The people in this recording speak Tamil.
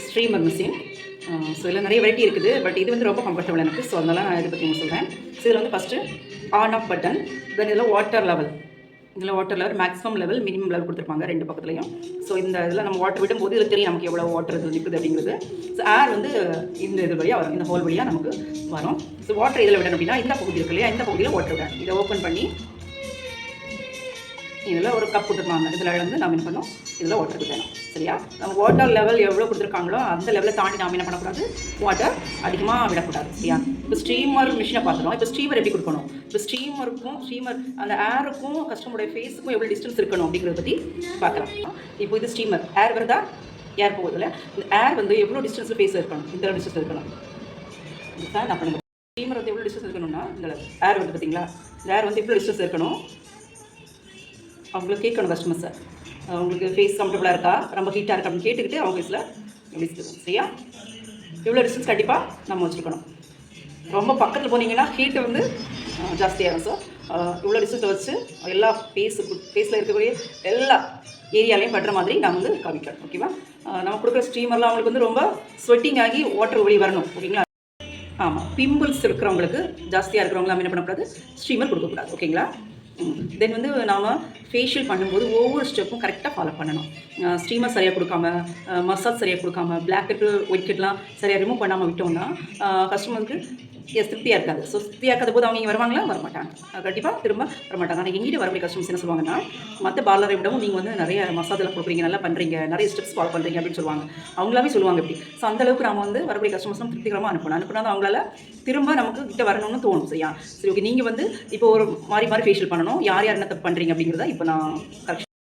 Streamer machine. ஸோ இதில் நிறைய வெரைட்டி இருக்குது. பட் இது வந்து ரொம்ப கம்ஃபர்டபுள் எனக்கு. ஸோ அதனால நான் இதை பற்றி உங்களுக்கு சொல்கிறேன். ஸோ இதில் வந்து ஃபஸ்ட்டு ஆன் ஆஃப் பட்டன், தென் இதில் வாட்டர் லெவல். இதில் water level maximum level, minimum level கொடுத்துருப்பாங்க ரெண்டு பக்கத்துலையும். ஸோ இந்த இதில் நம்ம வாட்டர் விடும்போது இதில் தெரியும் நமக்கு எவ்வளோ வாட்டர் இது இருக்குது அப்படிங்கிறது. ஸோ ஏர் வந்து இந்த இது வழியாக வரும், இந்த ஹோல் வழியாக நமக்கு வரும். ஸோ வாட்டர் இதில் விடணும் அப்படின்னா இந்த பகுதி இருக்கு இல்லையா, இந்த பகுதியில் வாட்டர் விடணும். இதை ஓப்பன் பண்ணி இதில் ஒரு கப் கொடுத்துருப்பாங்க. இதில் வந்து நம்ம என்ன பண்ணோம், இதில் வாட்டர் விடணும். சரியா, நம்ம வாட்டர் லெவல் எவ்வளோ கொடுத்துருக்காங்களோ அந்த லெவலை தாண்டி நாம் என்ன பண்ணக்கூடாது, வாட்டர் அதிகமாக விடக்கூடாது. சரியா, இப்போ ஸ்டீமர் மிஷினை பார்த்துட்டோம். இப்போ ஸ்டீமர் எப்படி கொடுக்கணும், இப்போ ஸ்டீமர் அந்த ஏருக்கும் கஸ்டமருடைய ஃபேஸுக்கும் எவ்வளோ டிஸ்டன்ஸ் இருக்கணும் அப்படிங்கிறத பற்றி பார்க்கலாம். இப்போ இது ஸ்டீமர் ஏர் வருதா, ஏர் போகுதில்ல, இந்த ஏர் வந்து எவ்வளோ டிஸ்டன்ஸில் ஃபேஸ் இருக்கணும், இந்த டிஸ்டன்ஸ் இருக்கணும். இதுதான் நான் பண்ணுங்கள். ஸ்டீமர் வந்து எவ்வளோ டிஸ்டன்ஸ் இருக்கணும்னா இந்த ஏர் வந்து பார்த்தீங்களா, இந்த ஏர் வந்து எவ்வளோ டிஸ்டன்ஸ் இருக்கணும் அவங்களுக்கு கேட்கணும். கஸ்டமர் சார் அவங்களுக்கு ஃபேஸ் கம்ஃபர்டபுளாக இருக்கா, ரொம்ப ஹீட்டாக இருக்கா அப்படின்னு கேட்டுக்கிட்டு அவங்க ஃபேஸில் டிஸ்டன்ஸ். சரியா, இவ்வளோ டிஸ்டன்ஸ் கண்டிப்பாக நம்ம வச்சுருக்கணும். ரொம்ப பக்கத்தில் போனீங்கன்னா ஹீட்டு வந்து ஜாஸ்தியாகும். ஸோ இவ்வளோ டிஸ்டன்ஸில் வச்சு எல்லா ஃபேஸில் இருக்கக்கூடிய எல்லா ஏரியாலையும் படுற மாதிரி நம்ம வந்து காமிக்கணும். ஓகேவா, நம்ம கொடுக்குற ஸ்டீமர்லாம் அவங்களுக்கு வந்து ரொம்ப ஸ்வெட்டிங் ஆகி வாட்டர் வெளியே வரணும். ஓகேங்களா, ஆமாம், பிம்பிள்ஸ் இருக்கிறவங்களுக்கு ஜாஸ்தியாக இருக்கிறவங்களாம் என்ன பண்ணக்கூடாது, ஸ்டீமர் கொடுக்கக்கூடாது. ஓகேங்களா. தென் வந்து நாம் ஃபேஷியல் பண்ணும்போது ஒவ்வொரு ஸ்டெப்பும் கரெக்டாக ஃபாலோ பண்ணணும். ஸ்டீமர் சரியாக கொடுக்காம, மசாஜ் சரியாக கொடுக்காம, பிளாக் ஹெட்டு ஒயிட் ஹெட்லாம் சரியாக ரிமூவ் பண்ணாமல் விட்டோம்னா கஸ்டமருக்கு திருப்தியாக இருக்காது. ஸோ திருப்தியாக இருக்காத போது அவங்க இங்கே வருவாங்களா, வரமாட்டாங்க. கண்டிப்பாக திரும்ப வரமாட்டாங்க. ஆனால் எங்கிட்ட வரக்கூடிய கஸ்டமர்ஸ் என்ன சொல்லுவாங்கன்னா, மற்ற பார்லரை விடவும் நீங்கள் வந்து நிறைய மசாஜெல்லாம் கொடுக்குறீங்க, நல்லா பண்ணுறீங்க, நிறைய ஸ்டெப்ஸ் ஃபாலோ பண்ணுறீங்க அப்படின்னு சொல்லுவாங்க. அவங்களாவே சொல்லுவாங்க இப்படி. ஸோ அந்தளவுக்கு நம்ம வந்து வரக்கூடிய கஸ்டமர்ஸ்லாம் திருப்திகரமாக அனுப்பினா தான் அவங்களால திரும்ப நமக்கு கிட்ட வரணும்னு தோணும். சரியா, சரி ஓகே. நீங்கள் வந்து இப்போ ஒரு மாறி ஃபேஷியல் பண்ணணும், யார் யார் என்ன தப்பு பண்ணுறீங்க அப்படிங்கிறத இப்போ நான் கரெக்ட்